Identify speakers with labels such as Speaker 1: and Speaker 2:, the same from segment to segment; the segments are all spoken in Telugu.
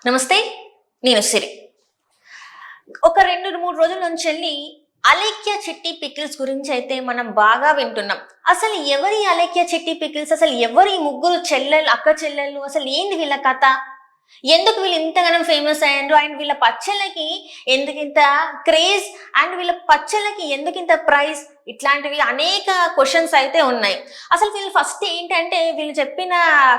Speaker 1: నమస్తే, నేను సిరి. ఒక 2-3 రోజుల నుంచి వెళ్ళి అలేఖ్య చిట్టి పికిల్స్ గురించి అయితే మనం బాగా వింటున్నాం. అసలు ఎవరి అలేఖ్య చిట్టి పికిల్స్? అసలు ఎవరు ఈ ముగ్గురు చెల్లెలు, అక్క చెల్లెళ్ళు? అసలు ఏంది వీళ్ళ కథ? ఎందుకు వీళ్ళు ఇంతగానం ఫేమస్ అయ్యారు? అండ్ వీళ్ళ పచ్చళ్ళకి ఎందుకింత క్రేజ్? అండ్ వీళ్ళ పచ్చళ్ళకి ఎందుకింత ప్రైజ్? ఇట్లాంటివి అనేక క్వశ్చన్స్ అయితే ఉన్నాయి. అసలు వీళ్ళు ఫస్ట్ ఏంటంటే, వీళ్ళు చెప్పిన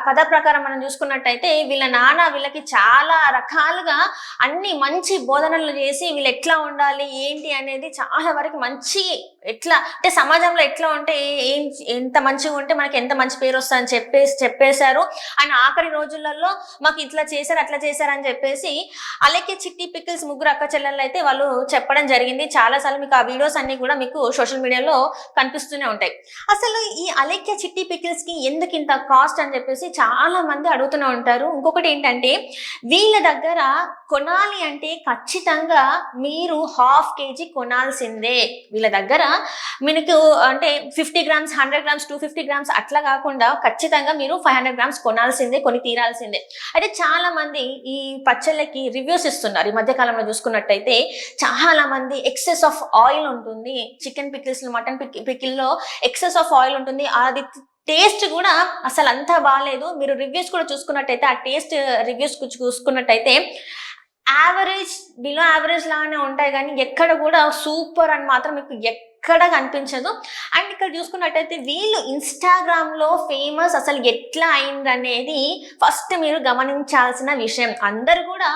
Speaker 1: కథ ప్రకారం మనం చూసుకున్నట్టయితే వీళ్ళ నాన్న వీళ్ళకి చాలా రకాలుగా అన్ని మంచి బోధనలు చేసి వీళ్ళు ఎట్లా ఉండాలి ఏంటి అనేది చాలా వరకు మంచి, ఎట్లా అంటే సమాజంలో ఎట్లా ఉంటే ఏం, ఎంత మంచిగా ఉంటే మనకి ఎంత మంచి పేరు వస్తుందని చెప్పేశారు. అండ్ ఆఖరి రోజులలో మాకు ఇట్లా చేశారు అట్లా చేశారు అని చెప్పేసి అలేఖ్య చిట్టి పికిల్స్ ముగ్గురు అక్క చెల్లెళ్ళు అయితే వాళ్ళు చెప్పడం జరిగింది. చాలాసార్లు మీకు ఆ వీడియోస్ అన్ని కూడా మీకు సోషల్ మీడియాలో కనిపిస్తూనే ఉంటాయి. అసలు ఈ అలేఖ్య చిట్టి పికిల్స్ కి ఎందుకు ఇంత కాస్ట్ అని చెప్పేసి చాలా మంది అడుగుతూనే ఉంటారు. ఇంకొకటి ఏంటంటే, వీళ్ళ దగ్గర కొనాలి అంటే ఖచ్చితంగా మీరు 1/2 kg కొనాల్సిందే. వీళ్ళ దగ్గర మీకు అంటే 50 grams, 100 grams, 250 grams అట్లా కాకుండా ఖచ్చితంగా మీరు 500 grams కొనాల్సిందే, కొని తీరాల్సిందే. అయితే చాలా మంది ఈ పచ్చళ్ళకి రివ్యూస్ ఇస్తున్నారు. ఈ మధ్య కాలంలో చూసుకున్నట్టయితే చాలా మంది ఎక్సెస్ ఆఫ్ ఆయిల్ ఉంటుంది, చికెన్ పికిల్స్, మటన్ పికిల్లో ఎక్సెస్ ఆఫ్ ఆయిల్ ఉంటుంది, అది టేస్ట్ కూడా అసలు అంతా బాగాలేదు. మీరు రివ్యూస్ కూడా చూసుకున్నట్టయితే ఆ టేస్ట్ రివ్యూస్ చూసుకున్నట్టయితే యావరేజ్, బిలో యావరేజ్ లాగానే ఉంటాయి, కానీ ఎక్కడ కూడా సూపర్ అని మాత్రం మీకు ఎక్కడ కనిపించదు. అండ్ ఇక్కడ చూసుకున్నట్టయితే వీళ్ళు ఇన్స్టాగ్రామ్లో ఫేమస్ అసలు ఎట్లా అయిందనేది ఫస్ట్ మీరు గమనించాల్సిన విషయం. అందరు కూడా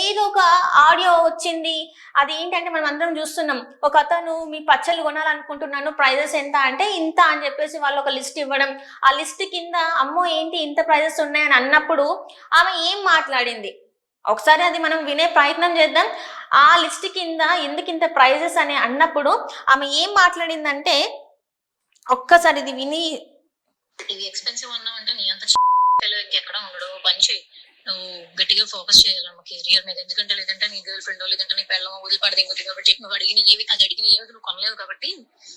Speaker 1: ఏదో ఒక ఆడియో వచ్చింది, అది ఏంటంటే మనం అందరం చూస్తున్నాం, ఒక అతను మీ పచ్చళ్ళు కొనాలనుకుంటున్నాను, ప్రైజెస్ ఎంత అంటే ఇంత అని చెప్పేసి వాళ్ళు ఒక లిస్ట్ ఇవ్వడం, ఆ లిస్ట్ కింద అమ్మో ఏంటి ఇంత ప్రైజెస్ ఉన్నాయని అన్నప్పుడు ఆమె ఏం మాట్లాడింది ఒకసారి అది మనం వినే ప్రయత్నం చేద్దాం. ఆ లిస్ట్ కింద ఎందుకు ఇంత ప్రైజెస్ అని అన్నప్పుడు ఆమె ఏం మాట్లాడిందంటే ఒక్కసారి ఇది విని,
Speaker 2: ఇవి ఎక్స్పెన్సివ్ అన్నావంటే నీ అంత ఇంకెక్కడ ఉండడు, పని చేయి, నువ్వు గట్టిగా ఫోకస్ చేయాలమ్మ కెరియర్ మీద. ఎందుకంటే లేదంటే నీ గర్ల్ ఫ్రెండ్ లేదంటే నీ పిల్లమో వదిలిపడదింగుద్ది. కాబట్టి నువ్వు అడిగిన ఏవి నువ్వు కొనలేవు కాబట్టి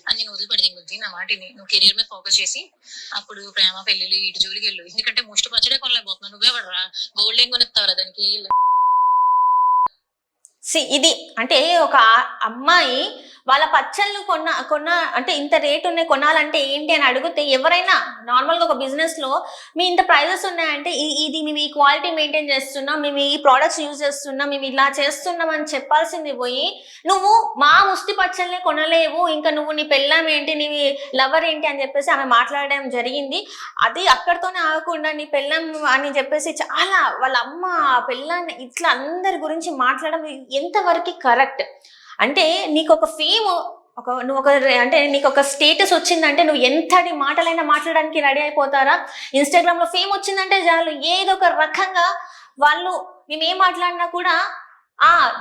Speaker 2: అని నేను వదిలిపడదింగుద్ది. నా మాటిని నువ్వు కెరియర్ మీద ఫోకస్ చేసి అప్పుడు ప్రేమ పెళ్లి ఇటు జోలికి వెళ్ళు. ఎందుకంటే ముష్టి పచ్చడే కొనలేకపోతున్నావు, నువ్వే పడరా గోల్డ్ ఏం కొనిస్తావురా దానికి.
Speaker 1: ఇది అంటే ఒక అమ్మాయి వాళ్ళ పచ్చళ్ళు కొన్న అంటే ఇంత రేట్ ఉన్నాయి కొనాలంటే ఏంటి అని అడిగితే, ఎవరైనా నార్మల్గా ఒక బిజినెస్లో మీ ఇంత ప్రైజెస్ ఉన్నాయంటే ఇది మేము ఈ క్వాలిటీ మెయింటైన్ చేస్తున్నాం, మేము ఈ ప్రోడక్ట్స్ యూజ్ చేస్తున్నాం, మేము ఇలా చేస్తున్నాం అని చెప్పాల్సింది పోయి నువ్వు మా ముష్టి పచ్చళ్ళే కొనలేవు, ఇంకా నువ్వు నీ పెళ్ళాం ఏంటి, నీ లవర్ ఏంటి అని చెప్పేసి ఆమె మాట్లాడడం జరిగింది. అది అక్కడితోనే ఆగకుండా నీ పెళ్ళాం అని చెప్పేసి చాలా వాళ్ళ అమ్మ పెళ్ళాన్ని ఇట్లా అందరి గురించి మాట్లాడడం ఎంతవరకు కరెక్ట్? అంటే నీకు ఒక ఫేమ్, నువ్వు ఒక అంటే నీకు ఒక స్టేటస్ వచ్చిందంటే నువ్వు ఎంతటి మాటలైనా మాట్లాడడానికి రెడీ అయిపోతారా? ఇన్స్టాగ్రామ్లో ఫేమ్ వచ్చిందంటే చాలు ఏదో ఒక రకంగా వాళ్ళు మేమేం మాట్లాడినా కూడా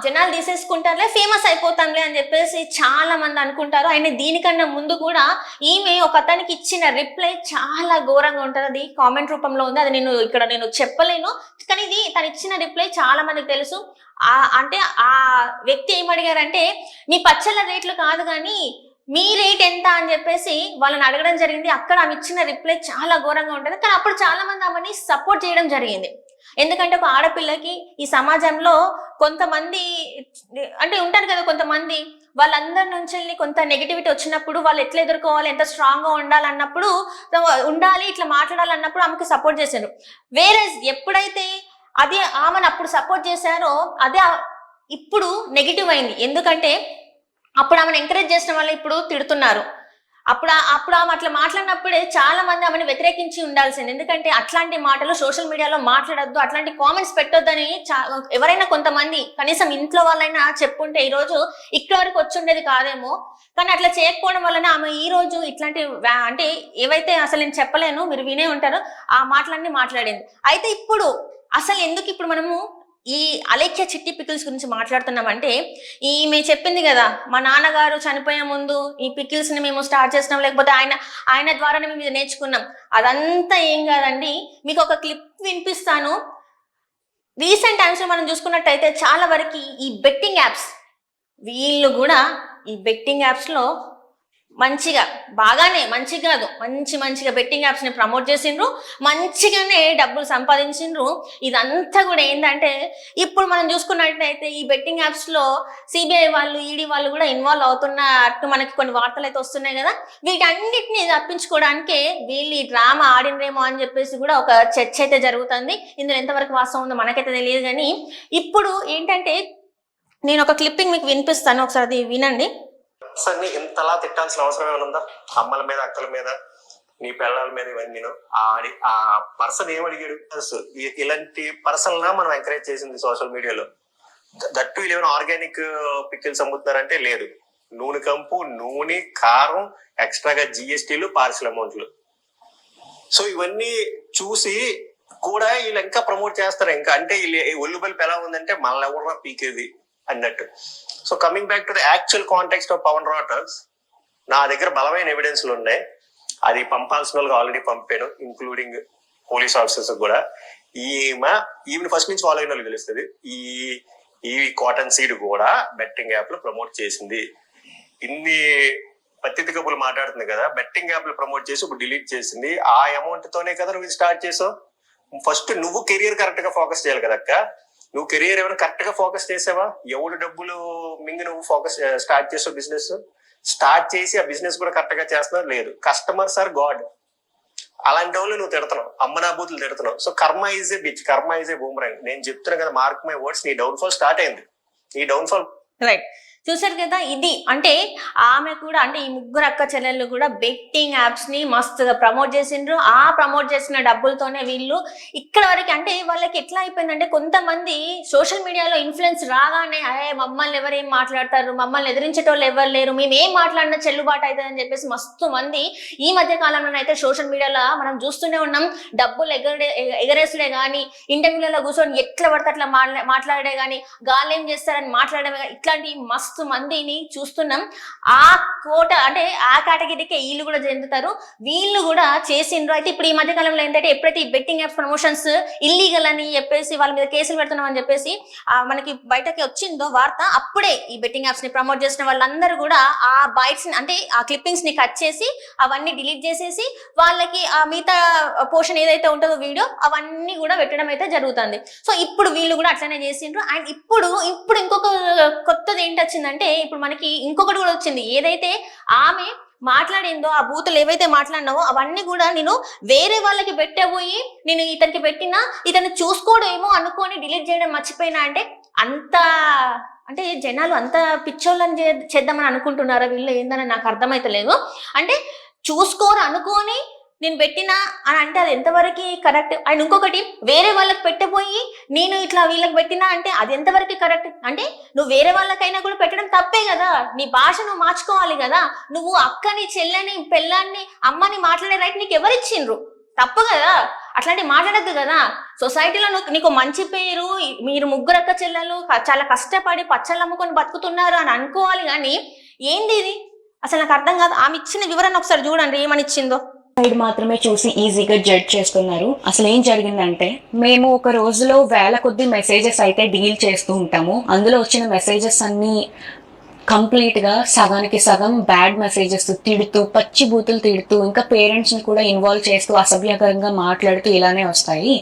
Speaker 1: జనాలు తీసేసుకుంటారులే, ఫేమస్ అయిపోతాంలే అని చెప్పేసి చాలా మంది అనుకుంటారు. ఆయన దీనికన్నా ముందు కూడా ఈమె ఒక అతనికి ఇచ్చిన రిప్లై చాలా ఘోరంగా ఉంటుంది. అది కామెంట్ రూపంలో ఉంది, అది నేను చెప్పలేను, కానీ ఇది తను ఇచ్చిన రిప్లై చాలా మందికి తెలుసు. అంటే ఆ వ్యక్తి ఏమడిగారంటే, మీ పచ్చళ్ళ రేట్లు కాదు కానీ మీ రేట్ ఎంత అని చెప్పేసి వాళ్ళని అడగడం జరిగింది. అక్కడ ఆమె ఇచ్చిన రిప్లై చాలా ఘోరంగా ఉంటుంది, కానీ అప్పుడు చాలా మంది ఆమెని సపోర్ట్ చేయడం జరిగింది. ఎందుకంటే ఒక ఆడపిల్లకి ఈ సమాజంలో కొంతమంది అంటే ఉంటారు కదా, కొంతమంది వాళ్ళందరి నుంచి కొంత నెగిటివిటీ వచ్చినప్పుడు వాళ్ళు ఎట్లా ఎదుర్కోవాలి, ఎంత స్ట్రాంగ్గా ఉండాలన్నప్పుడు ఉండాలి, ఇట్లా మాట్లాడాలన్నప్పుడు ఆమెకు సపోర్ట్ చేశారు. వేరే ఎప్పుడైతే అది ఆమెను అప్పుడు సపోర్ట్ చేశారో అదే ఇప్పుడు నెగిటివ్ అయింది. ఎందుకంటే అప్పుడు ఆమెను ఎంకరేజ్ చేసిన వాళ్ళు ఇప్పుడు తిడుతున్నారు. అప్పుడు ఆమె అట్లా మాట్లాడినప్పుడే చాలా మంది ఆమెను వ్యతిరేకించి ఉండాల్సింది. ఎందుకంటే అట్లాంటి మాటలు సోషల్ మీడియాలో మాట్లాడొద్దు, అట్లాంటి కామెంట్స్ పెట్టొద్దని ఎవరైనా కొంతమంది కనీసం ఇంట్లో వాళ్ళైనా చెప్పుంటే ఈరోజు ఇక్కడ వరకు వచ్చుండేది కాదేమో. కానీ అట్లా చేయకపోవడం వలన ఆమె ఈ రోజు ఇట్లాంటి అంటే ఏవైతే అసలు నేను చెప్పలేను, మీరు వినే ఉంటారు, ఆ మాటలన్నీ మాట్లాడింది. అయితే ఇప్పుడు అసలు ఎందుకు ఇప్పుడు మనము ఈ అలేఖ్య చిట్టి పికిల్స్ గురించి మాట్లాడుతున్నామంటే, ఈమె చెప్పింది కదా, మా నాన్నగారు చనిపోయే ముందు ఈ పికిల్స్ ని మేము స్టార్ట్ చేసినాం, లేకపోతే ఆయన ద్వారానే మేము ఇది నేర్చుకున్నాం. అదంతా ఏం కాదండి. మీకు ఒక క్లిప్ వినిపిస్తాను. రీసెంట్ టైమ్స్ లో మనం చూసుకున్నట్టయితే చాలా వరకు ఈ బెట్టింగ్ యాప్స్, వీళ్ళు కూడా ఈ బెట్టింగ్ యాప్స్ లో మంచిగా బాగానే మంచిగా కాదు మంచిగా బెట్టింగ్ యాప్స్ ని ప్రమోట్ చేసిండ్రు, మంచిగానే డబ్బులు సంపాదించిండ్రు. ఇదంతా కూడా ఏంటంటే ఇప్పుడు మనం చూసుకున్నట్టయితే ఈ బెట్టింగ్ యాప్స్ లో సిబిఐ వాళ్ళు ఈడీ వాళ్ళు కూడా ఇన్వాల్వ్ అవుతున్నట్టు మనకి కొన్ని వార్తలు అయితే వస్తున్నాయి కదా. వీటన్నిటిని తప్పించుకోవడానికే వీళ్ళు ఈ డ్రామా ఆడినరేమో అని చెప్పేసి కూడా ఒక చర్చ అయితే జరుగుతుంది. ఇందులో ఎంతవరకు వాస్తవం ఉందో మనకైతే తెలియదు. కానీ ఇప్పుడు ఏంటంటే నేను ఒక క్లిప్పింగ్ మీకు వినిపిస్తాను, ఒకసారి అది వినండి.
Speaker 3: అన్ని ఇంతలా తిట్టాల్సిన అవసరం ఏమైనా ఉందా? అమ్మల మీద అక్కల మీద నీ పిల్లల మీద ఇవన్నీ ఆ పర్సన్ ఏమడిగాడు? ఇలాంటి పర్సన్ లా మనం ఎంకరేజ్ చేసింది సోషల్ మీడియాలో. దట్టు వీళ్ళు ఏమైనా ఆర్గానిక్ పిక్కిల్స్ అమ్ముతున్నారంటే లేదు. నూనె కంపు, నూనె, కారం, ఎక్స్ట్రాగా జిఎస్టీలు, పార్సల్ అమౌంట్లు. సో ఇవన్నీ చూసి కూడా వీళ్ళు ఇంకా ప్రమోట్ చేస్తారు. ఇంకా అంటే వీళ్ళు ఒళ్ళు బలిపి ఎలా ఉందంటే మనల్ని ఎవరు పీకేది అన్నట్టు. So coming back to the actual context of Pawan raters, నా దగ్గర బలమైన ఎవిడెన్స్లు ఉన్నాయి. అది పంపాల్సిన వాళ్ళకి ఆల్రెడీ పంపాను, ఇంక్లూడింగ్ పోలీస్ ఆఫీసర్స్ కూడా. ఈమె ఫస్ట్ నుంచి ఫాలో అయిన వాళ్ళకి తెలుస్తుంది. ఈ కాటన్ సీడ్ కూడా బెట్టింగ్ యాప్ లో ప్రమోట్ చేసింది. ఇన్ని పత్తితి కబులు మాట్లాడుతుంది కదా, బెట్టింగ్ యాప్ లో ప్రమోట్ చేసి ఇప్పుడు డిలీట్ చేసింది. ఆ అమౌంట్ తోనే కదా నువ్వు స్టార్ట్ చేసావు. ఫస్ట్ నువ్వు కెరియర్ కరెక్ట్ గా ఫోకస్ చేయాలి కదా అక్క. నువ్వు కెరియర్ ఏమైనా కరెక్ట్ గా ఫోకస్ చేసావా? ఎవడు డబ్బులు మింగి నువ్వు ఫోకస్ స్టార్ట్ చేసావు బిజినెస్. స్టార్ట్ చేసి ఆ బిజినెస్ కూడా కరెక్ట్ గా చేస్తున్నావు లేదు. Customers are god. అలాంటి వాళ్ళు నువ్వు తిడుతున్నావు, అమ్మనాభూతులు తిడుతున్నావు. So karma is a bitch, karma is a boomerang. నేను చెప్తున్నా కదా, మార్క్ మై వర్డ్స్, నీ డౌన్ఫాల్ స్టార్ట్ అయింది. నీ డౌన్ఫాల్
Speaker 1: రైట్. చూసారు కదా, ఇది అంటే ఆమె కూడా అంటే ఈ ముగ్గురు అక్క చెల్లెళ్ళు కూడా బెట్టింగ్ యాప్స్ ని మస్తుగా ప్రమోట్ చేసిండ్రు. ఆ ప్రమోట్ చేసిన డబ్బులతోనే వీళ్ళు ఇక్కడ వరకు అంటే వాళ్ళకి ఎట్లా అయిపోయిందంటే, కొంతమంది సోషల్ మీడియాలో ఇన్ఫ్లుయెన్స్ రాగానే మమ్మల్ని ఎవరేం మాట్లాడతారు, మమ్మల్ని ఎదిరించేటోళ్ళు ఎవరు లేరు, మేము ఏం మాట్లాడినా చెల్లుబాటు అవుతుందని చెప్పేసి మస్తు మంది ఈ మధ్య కాలంలో అయితే సోషల్ మీడియాలో మనం చూస్తూనే ఉన్నాం. డబ్బులు ఎగరేసుడే కానీ, ఇంటర్వ్యూలలో కూర్చొని ఎట్లా పడితే అట్లా మాట్లాడే కానీ, గాళ్ళు ఏం చేస్తారని మాట్లాడమే, ఇట్లాంటి మస్తు మందిని చూస్తున్నాం. ఆ కోట అంటే ఆ కేటగిరీకే వీళ్ళు కూడా చెందుతారు. వీళ్ళు కూడా చేసిండ్రు. అయితే ఇప్పుడు ఈ మధ్య కాలంలో ఏంటంటే, ఎప్పుడైతే ఈ బెట్టింగ్ యాప్స్ ప్రమోషన్స్ ఇల్లీగల్ అని చెప్పేసి వాళ్ళ మీద కేసులు పెడుతున్నాం అని చెప్పేసి మనకి బయటకి వచ్చిందో వార్త, అప్పుడే ఈ బెట్టింగ్ యాప్స్ ని ప్రమోట్ చేసిన వాళ్ళందరూ కూడా ఆ బైట్స్ అంటే ఆ క్లిప్పింగ్స్ ని కట్ చేసి అవన్నీ డిలీట్ చేసేసి వాళ్ళకి ఆ మిగతా పోర్షన్ ఏదైతే ఉంటుందో వీడియో అవన్నీ కూడా పెట్టడం అయితే జరుగుతుంది. సో ఇప్పుడు వీళ్ళు కూడా అట్లనే చేసిండ్రు. అండ్ ఇప్పుడు ఇంకొక కొత్తది ఏంటి వచ్చిందంటే, ఇప్పుడు మనకి ఇంకొకటి కూడా వచ్చింది. ఏదైతే ఆమె మాట్లాడిందో ఆ బూతులు ఏవైతే మాట్లాడినావో అవన్నీ కూడా నేను వేరే వాళ్ళకి పెట్టబోయి నేను ఇతనికి పెట్టినా ఇతను చూసుకోడేమో అనుకొని డిలీట్ చేయడం మర్చిపోయినా అంటే, అంత అంటే జనాలు అంత పిచ్చోళ్ళని చేద్దామని అనుకుంటున్నారా వీళ్ళు ఏందని నాకు అర్థమైతలేదు. అంటే చూసుకోరు అనుకొని నేను పెట్టినా అని అంటే అది ఎంతవరకు కరెక్ట్? అండ్ ఇంకొకటి, వేరే వాళ్ళకి పెట్టబోయి నేను ఇట్లా వీళ్ళకి పెట్టినా అంటే అది ఎంతవరకు కరెక్ట్? అంటే నువ్వు వేరే వాళ్ళకైనా కూడా పెట్టడం తప్పే కదా. నీ భాష నువ్వు మార్చుకోవాలి కదా. నువ్వు అక్కని, చెల్లని, పెళ్ళాన్ని, అమ్మని మాట్లాడే రైట్ నీకు ఎవరిచ్చిండ్రు? తప్పు కదా, అట్లాంటి మాట్లాడద్దు కదా. సొసైటీలో నీకు మంచి పేరు, మీరు ముగ్గురు అక్క చెల్లెలు చాలా కష్టపడి పచ్చళ్ళు అమ్ముకొని బతుకుతున్నారు అని అనుకోవాలి. కానీ ఏంది ఇది అసలు నాకు అర్థం కాదు. ఆమె ఇచ్చిన వివరణ ఒకసారి చూడండి ఏమని ఇచ్చిందో.
Speaker 4: సైడ్ మాత్రమే చూసి ఈజీగా జడ్జ్ చేస్తున్నారు. అసలు ఏం జరిగిందంటే, మేము ఒక రోజులో వేల కొద్ది మెసేజెస్ అయితే డీల్ చేస్తూ ఉంటాము. అందులో వచ్చిన మెసేజెస్ అన్ని కంప్లీట్ గా సగానికి సగం బ్యాడ్ మెసేజెస్, తిడుతూ, పచ్చి బూతులు తిడుతూ, ఇంకా పేరెంట్స్ ని కూడా ఇన్వాల్వ్ చేస్తూ, అసభ్యకరంగా మాట్లాడుతూ ఇలానే వస్తాయి.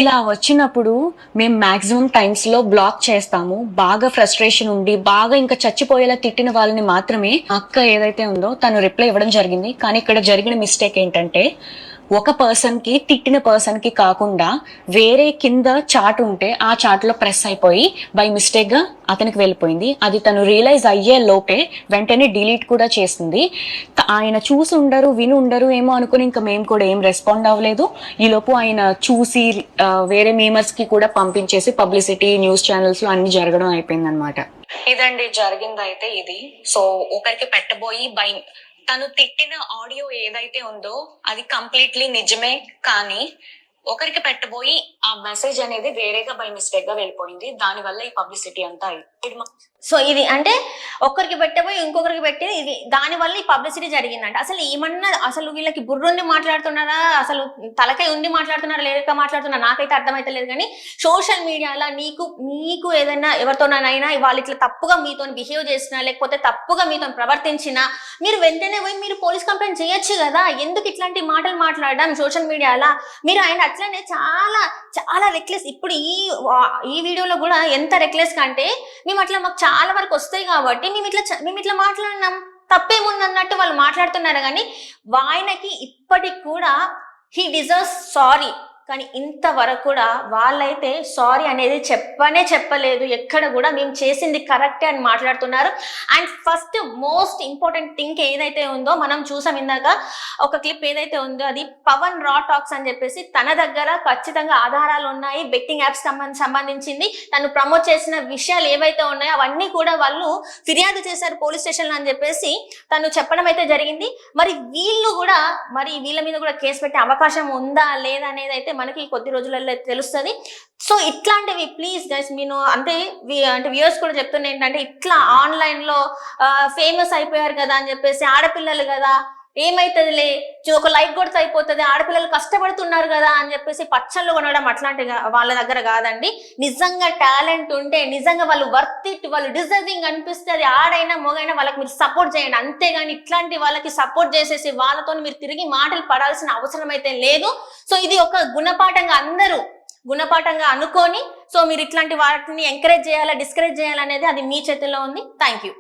Speaker 4: ఇలా వచ్చినప్పుడు మేము మాక్సిమం టైమ్స్ లో బ్లాక్ చేస్తాము. బాగా ఫ్రస్ట్రేషన్ ఉండి బాగా ఇంకా చచ్చిపోయేలా తిట్టిన వాళ్ళని మాత్రమే అక్క ఏదైతే ఉందో తను రిప్లై ఇవ్వడం జరిగింది. కానీ ఇక్కడ జరిగిన మిస్టేక్ ఏంటంటే, ఒక పర్సన్ కి తిట్టిన పర్సన్ కి కాకుండా వేరే కింద చాట్ ఉంటే ఆ చాట్ లో ప్రెస్ అయిపోయి బై మిస్టేక్ గా అతనికి వెళ్ళిపోయింది. అది తను రియలైజ్ అయ్యే లోపే వెంటనే డిలీట్ కూడా చేసింది. ఆయన చూసి ఉండరు, విని ఉండరు ఏమో అనుకుని ఇంకా మేము కూడా ఏం రెస్పాండ్ అవ్వలేదు. ఈ లోపు ఆయన చూసి వేరే మీమర్స్ కి కూడా పంపించేసి పబ్లిసిటీ న్యూస్ ఛానల్స్ లో అన్ని జరగడం అయిపోయింది అనమాట. ఇదండి జరిగింది అయితే ఇది. సో ఒకరికి పెట్టబోయి తను తిట్టిన ఆడియో ఏదైతే ఉందో అది కంప్లీట్లీ నిజమే. కానీ ఒకరికి పెట్టబోయి ఆ మెసేజ్ అనేది వేరేగా బై మిస్టేక్ గా వెళ్ళిపోయింది. దాని వల్ల ఈ పబ్లిసిటీ అంతా అయింది.
Speaker 1: సో ఇది అంటే ఒక్కరికి పెట్టబోయి ఇంకొకరికి పెట్టి ఇది దాని వల్ల ఈ పబ్లిసిటీ జరిగిందంట. అసలు ఏమన్నా అసలు వీళ్ళకి బుర్రుండి మాట్లాడుతున్నారా, అసలు తలకాయ ఉండి మాట్లాడుతున్నారా, లేక మాట్లాడుతున్నారా నాకైతే అర్థమైతే లేదు. కానీ సోషల్ మీడియాలో నీకు ఏదైనా ఎవరితోనైనా వాళ్ళు ఇట్లా తప్పుగా మీతో బిహేవ్ చేసినా, లేకపోతే తప్పుగా మీతో ప్రవర్తించినా మీరు వెంటనే పోయి మీరు పోలీస్ కంప్లైంట్ చేయొచ్చు కదా. ఎందుకు ఇట్లాంటి మాటలు మాట్లాడడం సోషల్ మీడియాలో? మీరు ఆయన అట్లనే చాలా చాలా రెక్లెస్. ఇప్పుడు ఈ వీడియోలో కూడా ఎంత రెక్లెస్ కంటే మేము అట్లా మాకు చాలా వరకు వస్తాయి కాబట్టి మేము ఇట్లా మాట్లాడినాం, తప్పేముంది అన్నట్టు వాళ్ళు మాట్లాడుతున్నారు. కానీ ఆయనకి ఇప్పటికి కూడా హీ డిజర్వ్స్ సారీ. కానీ ఇంతవరకు కూడా వాళ్ళైతే సారీ అనేది చెప్పలేదు. ఎక్కడ కూడా మేము చేసింది కరెక్టే అని మాట్లాడుతున్నారు. And first most important thing ఏదైతే ఉందో మనం చూసాం ఇందాక ఒక క్లిప్ ఏదైతే ఉందో అది పవన్ రా టాక్స్ అని చెప్పేసి తన దగ్గర ఖచ్చితంగా ఆధారాలు ఉన్నాయి. బెట్టింగ్ యాప్స్ సంబంధించింది తను ప్రమోట్ చేసిన విషయాలు ఏవైతే ఉన్నాయో అవన్నీ కూడా వాళ్ళు ఫిర్యాదు చేశారు పోలీస్ స్టేషన్లో అని చెప్పేసి తను చెప్పడం అయితే జరిగింది. మరి వీళ్ళ మీద కూడా కేసు పెట్టే అవకాశం ఉందా లేదా అనేది అయితే మనకి కొద్ది రోజులలో తెలుస్తుంది. సో ఇట్లాంటివి ప్లీజ్ గైస్ నేను అంటే వ్యూవర్స్ కూడా చెప్తున్నా ఏంటంటే ఇట్లా ఆన్లైన్ లో ఫేమస్ అయిపోయారు కదా అని చెప్పేసి ఆడపిల్లలు కదా ఏమైతుందిలే ఒక లైక్ కొడితే అయిపోతుంది, ఆడపిల్లలు కష్టపడుతున్నారు కదా అని చెప్పేసి పచ్చళ్ళు కొనడం అట్లాంటి వాళ్ళ దగ్గర కాదండి. నిజంగా టాలెంట్ ఉంటే నిజంగా వాళ్ళు వర్త్ ఇట్, వాళ్ళు డిజర్వింగ్ అనిపిస్తే అది ఆడైనా మొగైనా వాళ్ళకి మీరు సపోర్ట్ చేయండి. అంతేగాని ఇట్లాంటి వాళ్ళకి సపోర్ట్ చేసేసి వాళ్ళతో మీరు తిరిగి మాటలు పడాల్సిన అవసరం అయితే లేదు. సో ఇది ఒక గుణపాఠంగా అందరూ గుణపాఠంగా అనుకొని సో మీరు ఇట్లాంటి వాటిని ఎంకరేజ్ చేయాలా డిస్కరేజ్ చేయాలనేది అది మీ చేతిలో ఉంది. Thank you.